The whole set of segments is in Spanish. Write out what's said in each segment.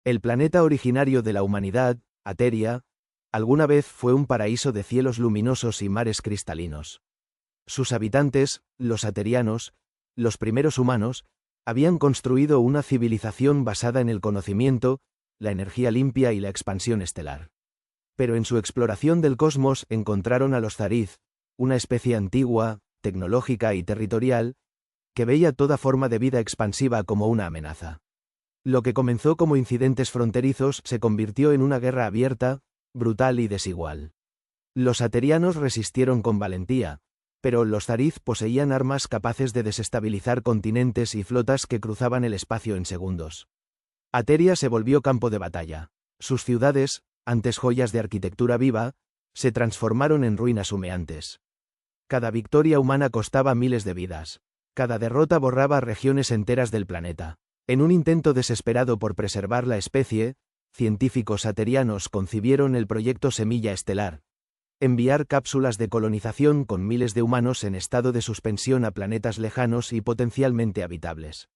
El planeta originario de la humanidad, Ateria, alguna vez fue un paraíso de cielos luminosos y mares cristalinos. Sus habitantes, los aterianos, los primeros humanos, habían construido una civilización basada en el conocimiento, la energía limpia y la expansión estelar. Pero en su exploración del cosmos encontraron a los Zariz, una especie antigua, tecnológica y territorial, que veía toda forma de vida expansiva como una amenaza. Lo que comenzó como incidentes fronterizos se convirtió en una guerra abierta, brutal y desigual. Los aterianos resistieron con valentía, pero los Zariz poseían armas capaces de desestabilizar continentes y flotas que cruzaban el espacio en segundos. Ateria se volvió campo de batalla. Sus ciudades, antes joyas de arquitectura viva, se transformaron en ruinas humeantes. Cada victoria humana costaba miles de vidas. Cada derrota borraba regiones enteras del planeta. En un intento desesperado por preservar la especie, científicos aterianos concibieron el proyecto Semilla Estelar: enviar cápsulas de colonización con miles de humanos en estado de suspensión a planetas lejanos y potencialmente habitables.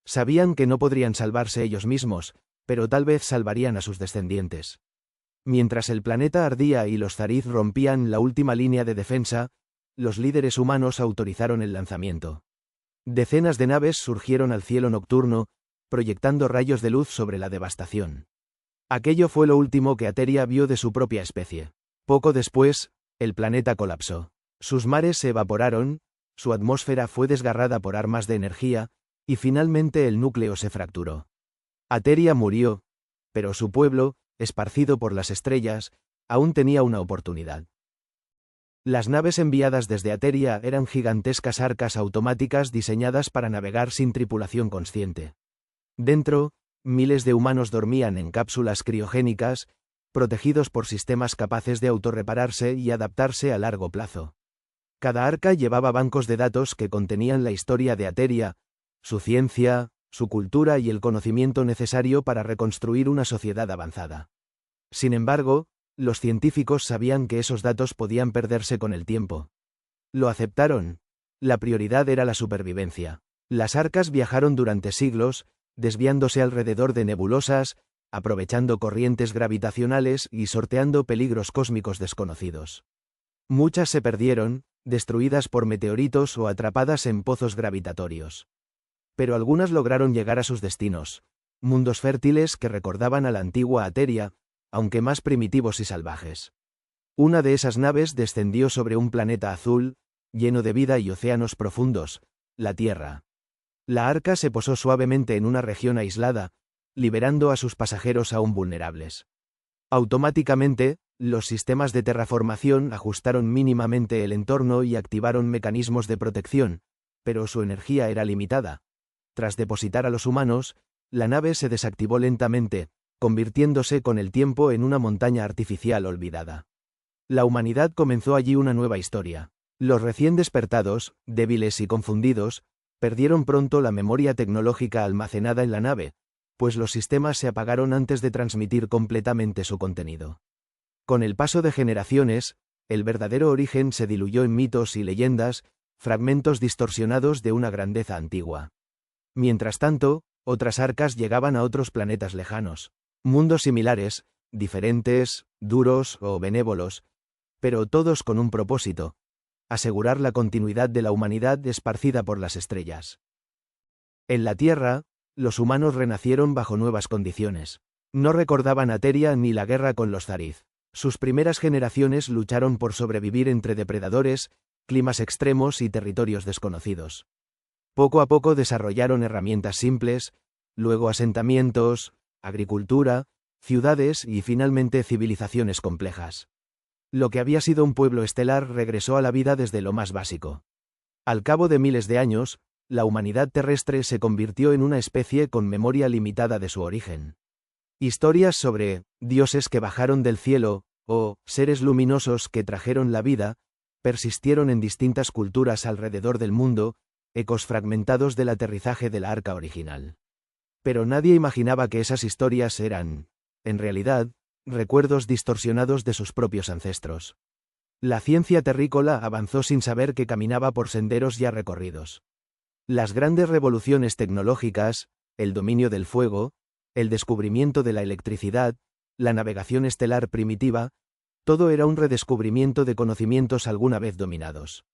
Sabían que no podrían salvarse ellos mismos, pero tal vez salvarían a sus descendientes. Mientras el planeta ardía y los Zariz rompían la última línea de defensa, los líderes humanos autorizaron el lanzamiento. Decenas de naves surgieron al cielo nocturno, proyectando rayos de luz sobre la devastación. Aquello fue lo último que Ateria vio de su propia especie. Poco después, el planeta colapsó. Sus mares se evaporaron, su atmósfera fue desgarrada por armas de energía, y finalmente el núcleo se fracturó. Ateria murió, pero su pueblo, esparcido por las estrellas, aún tenía una oportunidad. Las naves enviadas desde Ateria eran gigantescas arcas automáticas diseñadas para navegar sin tripulación consciente. Dentro, miles de humanos dormían en cápsulas criogénicas, protegidos por sistemas capaces de autorrepararse y adaptarse a largo plazo. Cada arca llevaba bancos de datos que contenían la historia de Ateria, su ciencia, su cultura y el conocimiento necesario para reconstruir una sociedad avanzada. Sin embargo, los científicos sabían que esos datos podían perderse con el tiempo. Lo aceptaron. La prioridad era la supervivencia. Las arcas viajaron durante siglos, desviándose alrededor de nebulosas, aprovechando corrientes gravitacionales y sorteando peligros cósmicos desconocidos. Muchas se perdieron, destruidas por meteoritos o atrapadas en pozos gravitatorios. Pero algunas lograron llegar a sus destinos, mundos fértiles que recordaban a la antigua Ateria, aunque más primitivos y salvajes. Una de esas naves descendió sobre un planeta azul, lleno de vida y océanos profundos, la Tierra. La arca se posó suavemente en una región aislada, liberando a sus pasajeros aún vulnerables. Automáticamente, los sistemas de terraformación ajustaron mínimamente el entorno y activaron mecanismos de protección, pero su energía era limitada. Tras depositar a los humanos, la nave se desactivó lentamente, convirtiéndose con el tiempo en una montaña artificial olvidada. La humanidad comenzó allí una nueva historia. Los recién despertados, débiles y confundidos, perdieron pronto la memoria tecnológica almacenada en la nave, pues los sistemas se apagaron antes de transmitir completamente su contenido. Con el paso de generaciones, el verdadero origen se diluyó en mitos y leyendas, fragmentos distorsionados de una grandeza antigua. Mientras tanto, otras arcas llegaban a otros planetas lejanos. Mundos similares, diferentes, duros o benévolos, pero todos con un propósito: asegurar la continuidad de la humanidad esparcida por las estrellas. En la Tierra, los humanos renacieron bajo nuevas condiciones. No recordaban Ateria ni la guerra con los Zariz. Sus primeras generaciones lucharon por sobrevivir entre depredadores, climas extremos y territorios desconocidos. Poco a poco desarrollaron herramientas simples, luego asentamientos, agricultura, ciudades y finalmente civilizaciones complejas. Lo que había sido un pueblo estelar regresó a la vida desde lo más básico. Al cabo de miles de años, la humanidad terrestre se convirtió en una especie con memoria limitada de su origen. Historias sobre dioses que bajaron del cielo, o seres luminosos que trajeron la vida, persistieron en distintas culturas alrededor del mundo, ecos fragmentados del aterrizaje de la arca original. Pero nadie imaginaba que esas historias eran, en realidad, recuerdos distorsionados de sus propios ancestros. La ciencia terrícola avanzó sin saber que caminaba por senderos ya recorridos. Las grandes revoluciones tecnológicas, el dominio del fuego, el descubrimiento de la electricidad, la navegación estelar primitiva, todo era un redescubrimiento de conocimientos alguna vez dominados.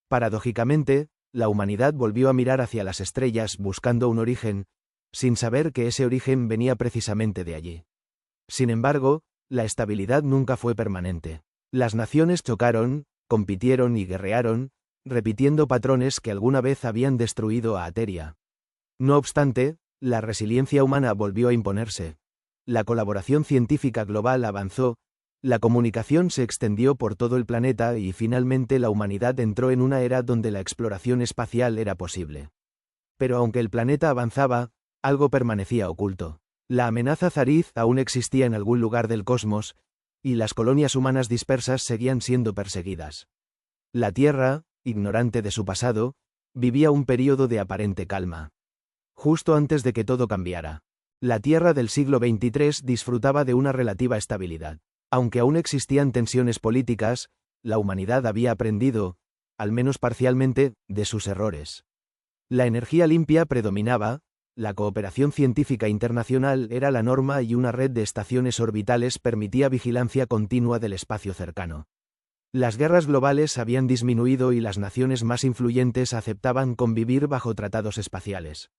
Paradójicamente, la humanidad volvió a mirar hacia las estrellas buscando un origen, sin saber que ese origen venía precisamente de allí. Sin embargo, la estabilidad nunca fue permanente. Las naciones chocaron, compitieron y guerrearon, repitiendo patrones que alguna vez habían destruido a Ateria. No obstante, la resiliencia humana volvió a imponerse. La colaboración científica global avanzó, la comunicación se extendió por todo el planeta y finalmente la humanidad entró en una era donde la exploración espacial era posible. Pero aunque el planeta avanzaba, algo permanecía oculto. La amenaza Zariz aún existía en algún lugar del cosmos, y las colonias humanas dispersas seguían siendo perseguidas. La Tierra, ignorante de su pasado, vivía un período de aparente calma. Justo antes de que todo cambiara, la Tierra del siglo XXIII disfrutaba de una relativa estabilidad. Aunque aún existían tensiones políticas, la humanidad había aprendido, al menos parcialmente, de sus errores. La energía limpia predominaba, la cooperación científica internacional era la norma y una red de estaciones orbitales permitía vigilancia continua del espacio cercano. Las guerras globales habían disminuido y las naciones más influyentes aceptaban convivir bajo tratados espaciales.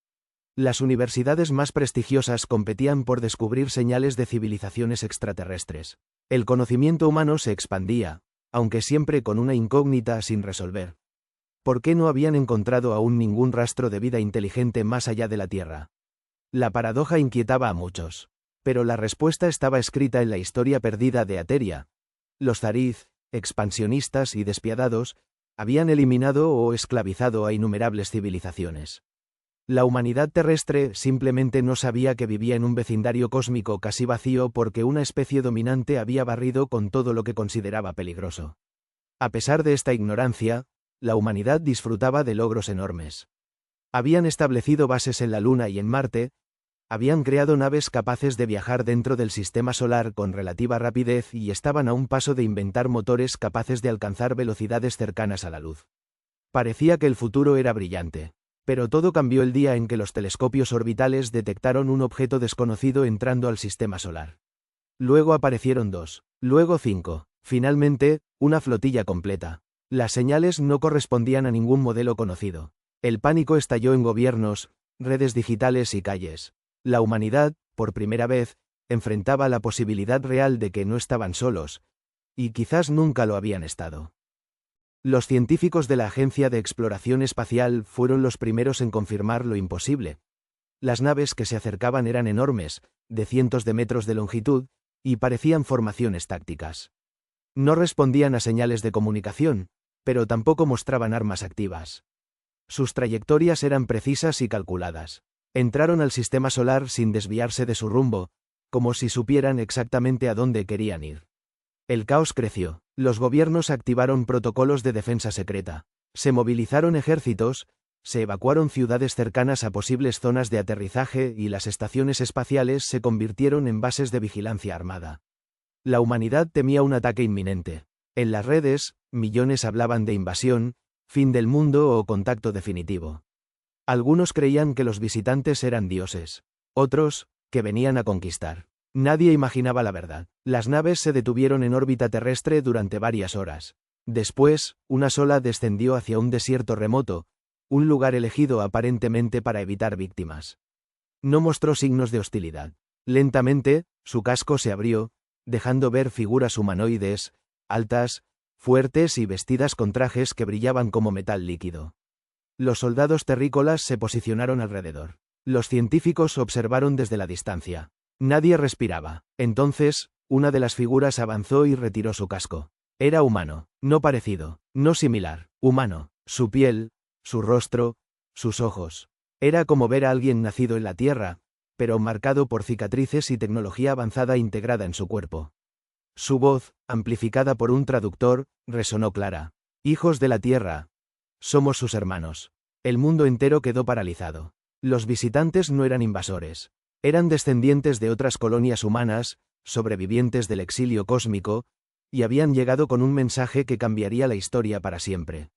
Las universidades más prestigiosas competían por descubrir señales de civilizaciones extraterrestres. El conocimiento humano se expandía, aunque siempre con una incógnita sin resolver. ¿Por qué no habían encontrado aún ningún rastro de vida inteligente más allá de la Tierra? La paradoja inquietaba a muchos. Pero la respuesta estaba escrita en la historia perdida de Ateria. Los Zariz, expansionistas y despiadados, habían eliminado o esclavizado a innumerables civilizaciones. La humanidad terrestre simplemente no sabía que vivía en un vecindario cósmico casi vacío porque una especie dominante había barrido con todo lo que consideraba peligroso. A pesar de esta ignorancia, la humanidad disfrutaba de logros enormes. Habían establecido bases en la Luna y en Marte, habían creado naves capaces de viajar dentro del sistema solar con relativa rapidez y estaban a un paso de inventar motores capaces de alcanzar velocidades cercanas a la luz. Parecía que el futuro era brillante. Pero todo cambió el día en que los telescopios orbitales detectaron un objeto desconocido entrando al sistema solar. Luego aparecieron 2, luego 5, finalmente, una flotilla completa. Las señales no correspondían a ningún modelo conocido. El pánico estalló en gobiernos, redes digitales y calles. La humanidad, por primera vez, enfrentaba la posibilidad real de que no estaban solos, y quizás nunca lo habían estado. Los científicos de la Agencia de Exploración Espacial fueron los primeros en confirmar lo imposible. Las naves que se acercaban eran enormes, de cientos de metros de longitud, y parecían formaciones tácticas. No respondían a señales de comunicación, pero tampoco mostraban armas activas. Sus trayectorias eran precisas y calculadas. Entraron al sistema solar sin desviarse de su rumbo, como si supieran exactamente a dónde querían ir. El caos creció. Los gobiernos activaron protocolos de defensa secreta. Se movilizaron ejércitos, se evacuaron ciudades cercanas a posibles zonas de aterrizaje y las estaciones espaciales se convirtieron en bases de vigilancia armada. La humanidad temía un ataque inminente. En las redes, millones hablaban de invasión, fin del mundo o contacto definitivo. Algunos creían que los visitantes eran dioses. Otros, que venían a conquistar. Nadie imaginaba la verdad. Las naves se detuvieron en órbita terrestre durante varias horas. Después, una sola descendió hacia un desierto remoto, un lugar elegido aparentemente para evitar víctimas. No mostró signos de hostilidad. Lentamente, su casco se abrió, dejando ver figuras humanoides, altas, fuertes y vestidas con trajes que brillaban como metal líquido. Los soldados terrícolas se posicionaron alrededor. Los científicos observaron desde la distancia. Nadie respiraba. Entonces, una de las figuras avanzó y retiró su casco. Era humano, no parecido, no similar, humano. Su piel, su rostro, sus ojos. Era como ver a alguien nacido en la Tierra, pero marcado por cicatrices y tecnología avanzada integrada en su cuerpo. Su voz, amplificada por un traductor, resonó clara. Hijos de la Tierra. Somos sus hermanos. El mundo entero quedó paralizado. Los visitantes no eran invasores. Eran descendientes de otras colonias humanas, sobrevivientes del exilio cósmico, y habían llegado con un mensaje que cambiaría la historia para siempre.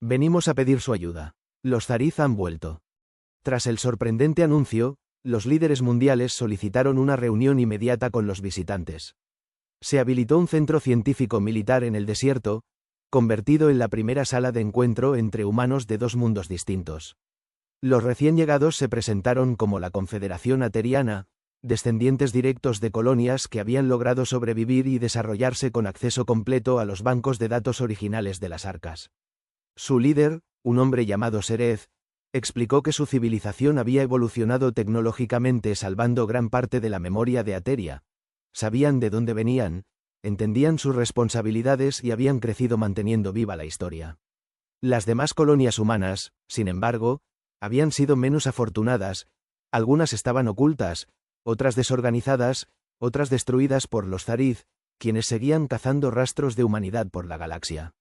Venimos a pedir su ayuda. Los Zariz han vuelto. Tras el sorprendente anuncio, los líderes mundiales solicitaron una reunión inmediata con los visitantes. Se habilitó un centro científico militar en el desierto, convertido en la primera sala de encuentro entre humanos de dos mundos distintos. Los recién llegados se presentaron como la Confederación Ateriana, descendientes directos de colonias que habían logrado sobrevivir y desarrollarse con acceso completo a los bancos de datos originales de las arcas. Su líder, un hombre llamado Sereth, explicó que su civilización había evolucionado tecnológicamente salvando gran parte de la memoria de Ateria. Sabían de dónde venían, entendían sus responsabilidades y habían crecido manteniendo viva la historia. Las demás colonias humanas, sin embargo, habían sido menos afortunadas, algunas estaban ocultas, otras desorganizadas, otras destruidas por los Zariz, quienes seguían cazando rastros de humanidad por la galaxia.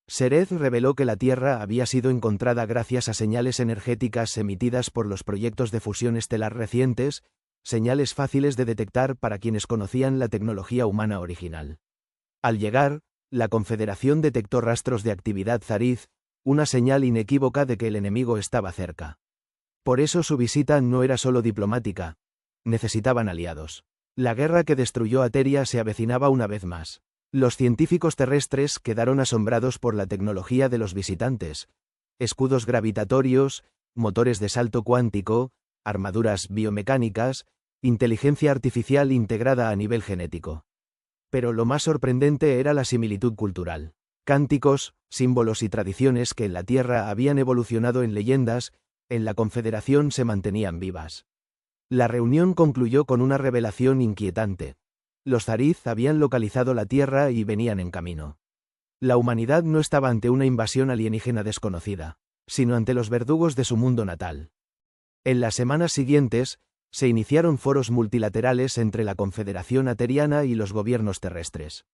Sereth reveló que la Tierra había sido encontrada gracias a señales energéticas emitidas por los proyectos de fusión estelar recientes, señales fáciles de detectar para quienes conocían la tecnología humana original. Al llegar, la Confederación detectó rastros de actividad Zariz, una señal inequívoca de que el enemigo estaba cerca. Por eso su visita no era solo diplomática. Necesitaban aliados. La guerra que destruyó Ateria se avecinaba una vez más. Los científicos terrestres quedaron asombrados por la tecnología de los visitantes. Escudos gravitatorios, motores de salto cuántico, armaduras biomecánicas, inteligencia artificial integrada a nivel genético. Pero lo más sorprendente era la similitud cultural. Cánticos, símbolos y tradiciones que en la Tierra habían evolucionado en leyendas, en la Confederación se mantenían vivas. La reunión concluyó con una revelación inquietante. Los Zariz habían localizado la Tierra y venían en camino. La humanidad no estaba ante una invasión alienígena desconocida, sino ante los verdugos de su mundo natal. En las semanas siguientes, se iniciaron foros multilaterales entre la Confederación Ateriana y los gobiernos terrestres.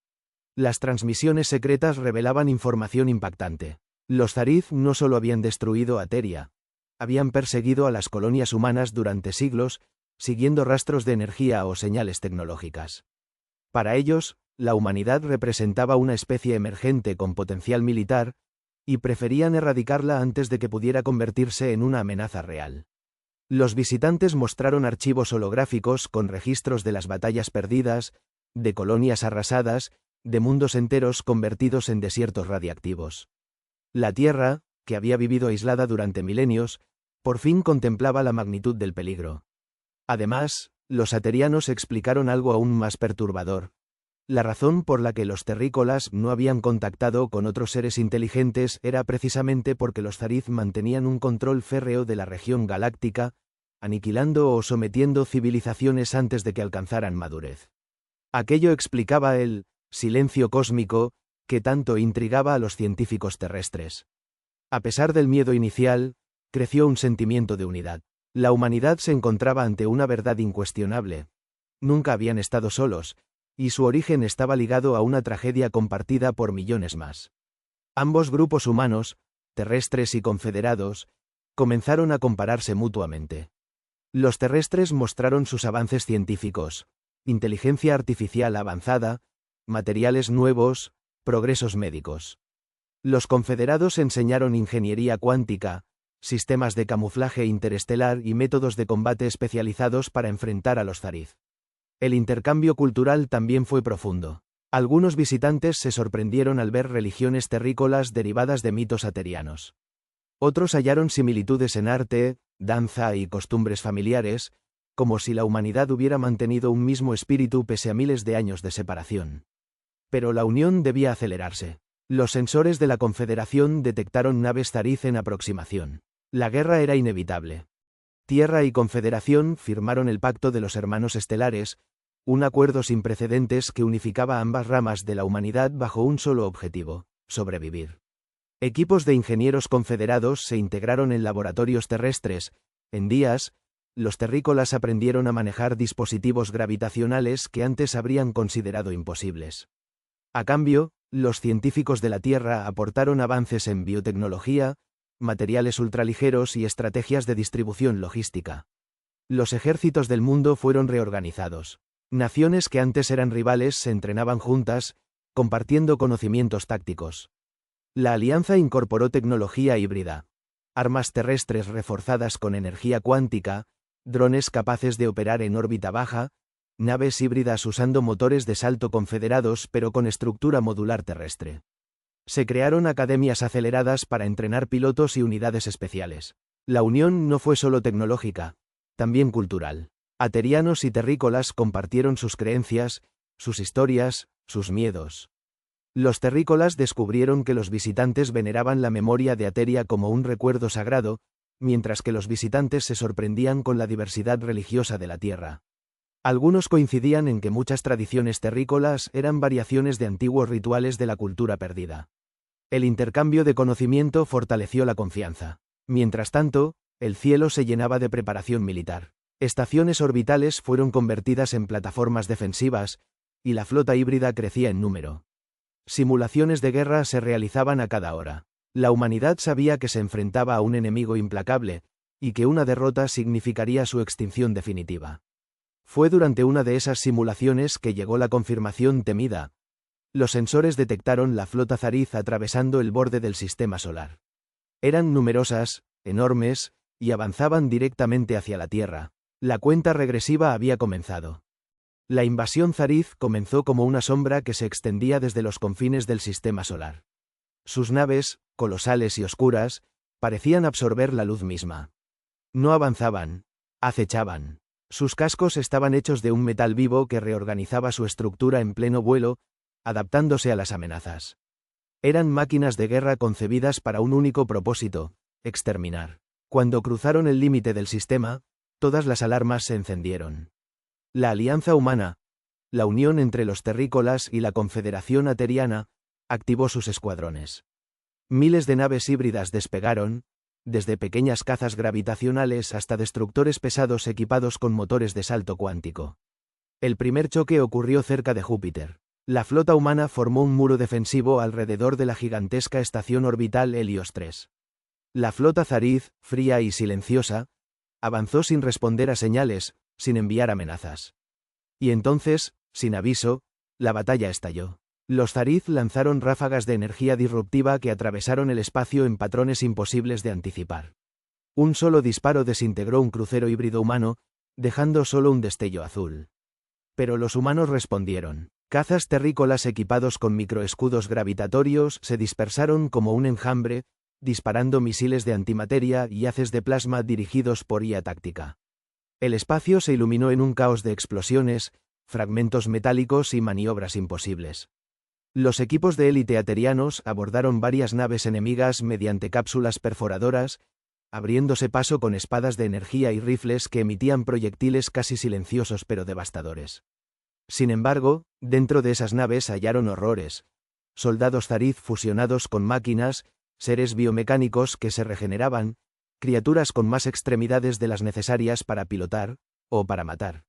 Las transmisiones secretas revelaban información impactante. Los Zariz no solo habían destruido Ateria, habían perseguido a las colonias humanas durante siglos, siguiendo rastros de energía o señales tecnológicas. Para ellos, la humanidad representaba una especie emergente con potencial militar, y preferían erradicarla antes de que pudiera convertirse en una amenaza real. Los visitantes mostraron archivos holográficos con registros de las batallas perdidas, de colonias arrasadas, de mundos enteros convertidos en desiertos radiactivos. La Tierra, que había vivido aislada durante milenios, por fin contemplaba la magnitud del peligro. Además, los aterianos explicaron algo aún más perturbador. La razón por la que los terrícolas no habían contactado con otros seres inteligentes era precisamente porque los Zariz mantenían un control férreo de la región galáctica, aniquilando o sometiendo civilizaciones antes de que alcanzaran madurez. Aquello explicaba el silencio cósmico que tanto intrigaba a los científicos terrestres. A pesar del miedo inicial, creció un sentimiento de unidad. La humanidad se encontraba ante una verdad incuestionable. Nunca habían estado solos, y su origen estaba ligado a una tragedia compartida por millones más. Ambos grupos humanos, terrestres y confederados, comenzaron a compararse mutuamente. Los terrestres mostraron sus avances científicos, inteligencia artificial avanzada, materiales nuevos, progresos médicos. Los confederados enseñaron ingeniería cuántica, sistemas de camuflaje interestelar y métodos de combate especializados para enfrentar a los Zariz. El intercambio cultural también fue profundo. Algunos visitantes se sorprendieron al ver religiones terrícolas derivadas de mitos aterianos. Otros hallaron similitudes en arte, danza y costumbres familiares, como si la humanidad hubiera mantenido un mismo espíritu pese a miles de años de separación. Pero la unión debía acelerarse. Los sensores de la Confederación detectaron naves Zariz en aproximación. La guerra era inevitable. Tierra y Confederación firmaron el Pacto de los Hermanos Estelares, un acuerdo sin precedentes que unificaba ambas ramas de la humanidad bajo un solo objetivo: sobrevivir. Equipos de ingenieros confederados se integraron en laboratorios terrestres. En días, los terrícolas aprendieron a manejar dispositivos gravitacionales que antes habrían considerado imposibles. A cambio, los científicos de la Tierra aportaron avances en biotecnología, materiales ultraligeros y estrategias de distribución logística. Los ejércitos del mundo fueron reorganizados. Naciones que antes eran rivales se entrenaban juntas, compartiendo conocimientos tácticos. La alianza incorporó tecnología híbrida, armas terrestres reforzadas con energía cuántica, drones capaces de operar en órbita baja, naves híbridas usando motores de salto confederados pero con estructura modular terrestre. Se crearon academias aceleradas para entrenar pilotos y unidades especiales. La unión no fue solo tecnológica, también cultural. Aterianos y terrícolas compartieron sus creencias, sus historias, sus miedos. Los terrícolas descubrieron que los visitantes veneraban la memoria de Ateria como un recuerdo sagrado, mientras que los visitantes se sorprendían con la diversidad religiosa de la Tierra. Algunos coincidían en que muchas tradiciones terrícolas eran variaciones de antiguos rituales de la cultura perdida. El intercambio de conocimiento fortaleció la confianza. Mientras tanto, el cielo se llenaba de preparación militar. Estaciones orbitales fueron convertidas en plataformas defensivas, y la flota híbrida crecía en número. Simulaciones de guerra se realizaban a cada hora. La humanidad sabía que se enfrentaba a un enemigo implacable, y que una derrota significaría su extinción definitiva. Fue durante una de esas simulaciones que llegó la confirmación temida. Los sensores detectaron la flota Zariz atravesando el borde del sistema solar. Eran numerosas, enormes, y avanzaban directamente hacia la Tierra. La cuenta regresiva había comenzado. La invasión Zariz comenzó como una sombra que se extendía desde los confines del sistema solar. Sus naves, colosales y oscuras, parecían absorber la luz misma. No avanzaban, acechaban. Sus cascos estaban hechos de un metal vivo que reorganizaba su estructura en pleno vuelo, adaptándose a las amenazas. Eran máquinas de guerra concebidas para un único propósito: exterminar. Cuando cruzaron el límite del sistema, todas las alarmas se encendieron. La alianza humana, la unión entre los terrícolas y la Confederación Ateriana, activó sus escuadrones. Miles de naves híbridas despegaron, desde pequeñas cazas gravitacionales hasta destructores pesados equipados con motores de salto cuántico. El primer choque ocurrió cerca de Júpiter. La flota humana formó un muro defensivo alrededor de la gigantesca estación orbital Helios 3. La flota Zariz, fría y silenciosa, avanzó sin responder a señales, sin enviar amenazas. Y entonces, sin aviso, la batalla estalló. Los Zariz lanzaron ráfagas de energía disruptiva que atravesaron el espacio en patrones imposibles de anticipar. Un solo disparo desintegró un crucero híbrido humano, dejando solo un destello azul. Pero los humanos respondieron. Cazas terrícolas equipados con microescudos gravitatorios se dispersaron como un enjambre, disparando misiles de antimateria y haces de plasma dirigidos por IA táctica. El espacio se iluminó en un caos de explosiones, fragmentos metálicos y maniobras imposibles. Los equipos de élite aterianos abordaron varias naves enemigas mediante cápsulas perforadoras, abriéndose paso con espadas de energía y rifles que emitían proyectiles casi silenciosos pero devastadores. Sin embargo, dentro de esas naves hallaron horrores: soldados Zariz fusionados con máquinas, seres biomecánicos que se regeneraban, criaturas con más extremidades de las necesarias para pilotar, o para matar.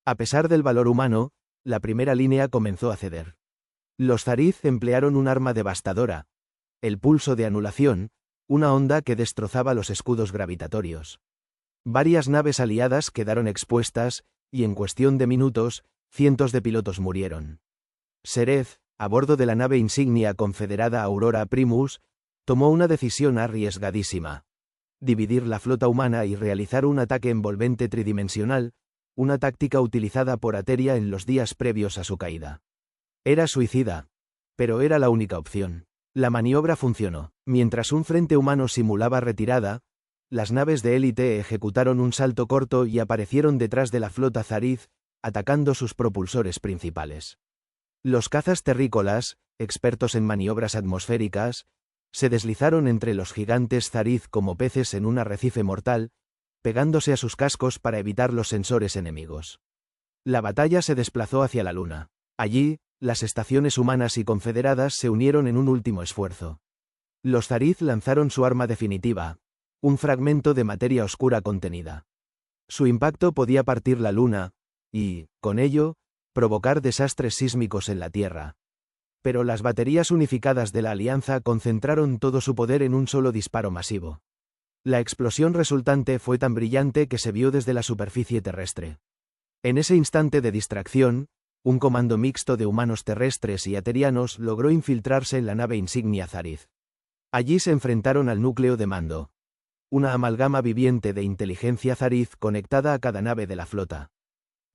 A pesar del valor humano, la primera línea comenzó a ceder. Los Zariz emplearon un arma devastadora: el pulso de anulación, una onda que destrozaba los escudos gravitatorios. Varias naves aliadas quedaron expuestas, y en cuestión de minutos, cientos de pilotos murieron. Sereth, a bordo de la nave insignia confederada Aurora Primus, tomó una decisión arriesgadísima: dividir la flota humana y realizar un ataque envolvente tridimensional, una táctica utilizada por Ateria en los días previos a su caída. Era suicida, pero era la única opción. La maniobra funcionó. Mientras un frente humano simulaba retirada, las naves de élite ejecutaron un salto corto y aparecieron detrás de la flota Zariz, atacando sus propulsores principales. Los cazas terrícolas, expertos en maniobras atmosféricas, se deslizaron entre los gigantes Zariz como peces en un arrecife mortal, pegándose a sus cascos para evitar los sensores enemigos. La batalla se desplazó hacia la Luna. Allí, las estaciones humanas y confederadas se unieron en un último esfuerzo. Los Zariz lanzaron su arma definitiva, un fragmento de materia oscura contenida. Su impacto podía partir la Luna, y, con ello, provocar desastres sísmicos en la Tierra. Pero las baterías unificadas de la Alianza concentraron todo su poder en un solo disparo masivo. La explosión resultante fue tan brillante que se vio desde la superficie terrestre. En ese instante de distracción, un comando mixto de humanos terrestres y aterianos logró infiltrarse en la nave insignia Zariz. Allí se enfrentaron al núcleo de mando. una amalgama viviente de inteligencia Zariz conectada a cada nave de la flota.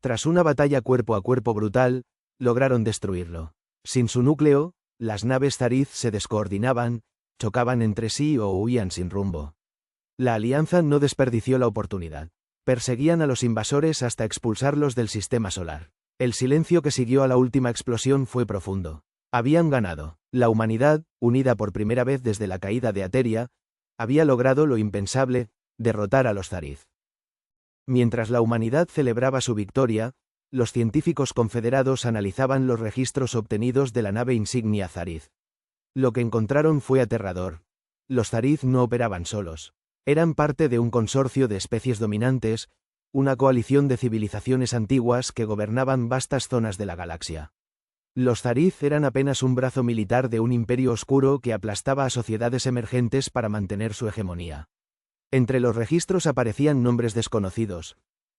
Tras una batalla cuerpo a cuerpo brutal, lograron destruirlo. Sin su núcleo, las naves Zariz se descoordinaban, chocaban entre sí o huían sin rumbo. La Alianza no desperdició la oportunidad. Perseguían a los invasores hasta expulsarlos del sistema solar. El silencio que siguió a la última explosión fue profundo. Habían ganado. La humanidad, unida por primera vez desde la caída de Ateria, había logrado lo impensable, derrotar a los Zariz. Mientras la humanidad celebraba su victoria, los científicos confederados analizaban los registros obtenidos de la nave insignia Zariz. Lo que encontraron fue aterrador. Los Zariz no operaban solos. Eran parte de un consorcio de especies dominantes, una coalición de civilizaciones antiguas que gobernaban vastas zonas de la galaxia. Los Zariz eran apenas un brazo militar de un imperio oscuro que aplastaba a sociedades emergentes para mantener su hegemonía. Entre los registros aparecían nombres desconocidos.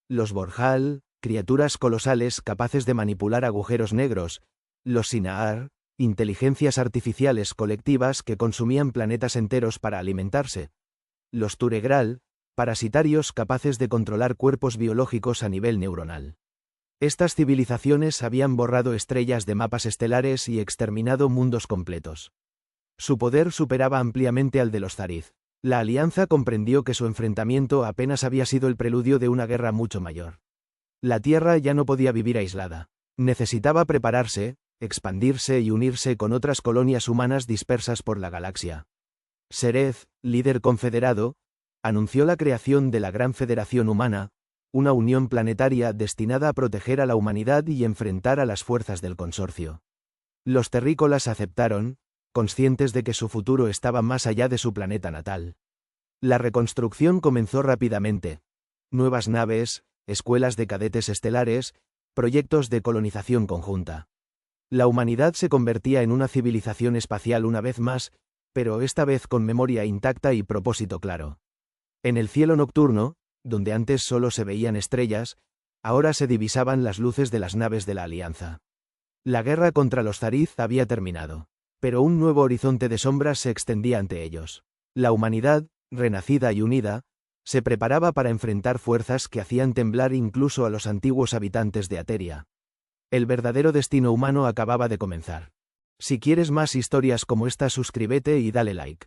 Los Borjal, criaturas colosales capaces de manipular agujeros negros; los Sinaar, inteligencias artificiales colectivas que consumían planetas enteros para alimentarse; los Turegral, parasitarios capaces de controlar cuerpos biológicos a nivel neuronal. Estas civilizaciones habían borrado estrellas de mapas estelares y exterminado mundos completos. Su poder superaba ampliamente al de los Zariz. La Alianza comprendió que su enfrentamiento apenas había sido el preludio de una guerra mucho mayor. La Tierra ya no podía vivir aislada. Necesitaba prepararse, expandirse y unirse con otras colonias humanas dispersas por la galaxia. Sereth, líder confederado, anunció la creación de la Gran Federación Humana, una unión planetaria destinada a proteger a la humanidad y enfrentar a las fuerzas del consorcio. Los terrícolas aceptaron, conscientes de que su futuro estaba más allá de su planeta natal. La reconstrucción comenzó rápidamente. Nuevas naves, escuelas de cadetes estelares, proyectos de colonización conjunta. La humanidad se convertía en una civilización espacial una vez más, pero esta vez con memoria intacta y propósito claro. En el cielo nocturno, donde antes solo se veían estrellas, ahora se divisaban las luces de las naves de la Alianza. La guerra contra los Zariz había terminado, pero un nuevo horizonte de sombras se extendía ante ellos. La humanidad, renacida y unida, se preparaba para enfrentar fuerzas que hacían temblar incluso a los antiguos habitantes de Ateria. El verdadero destino humano acababa de comenzar. Si quieres más historias como esta, suscríbete y dale like.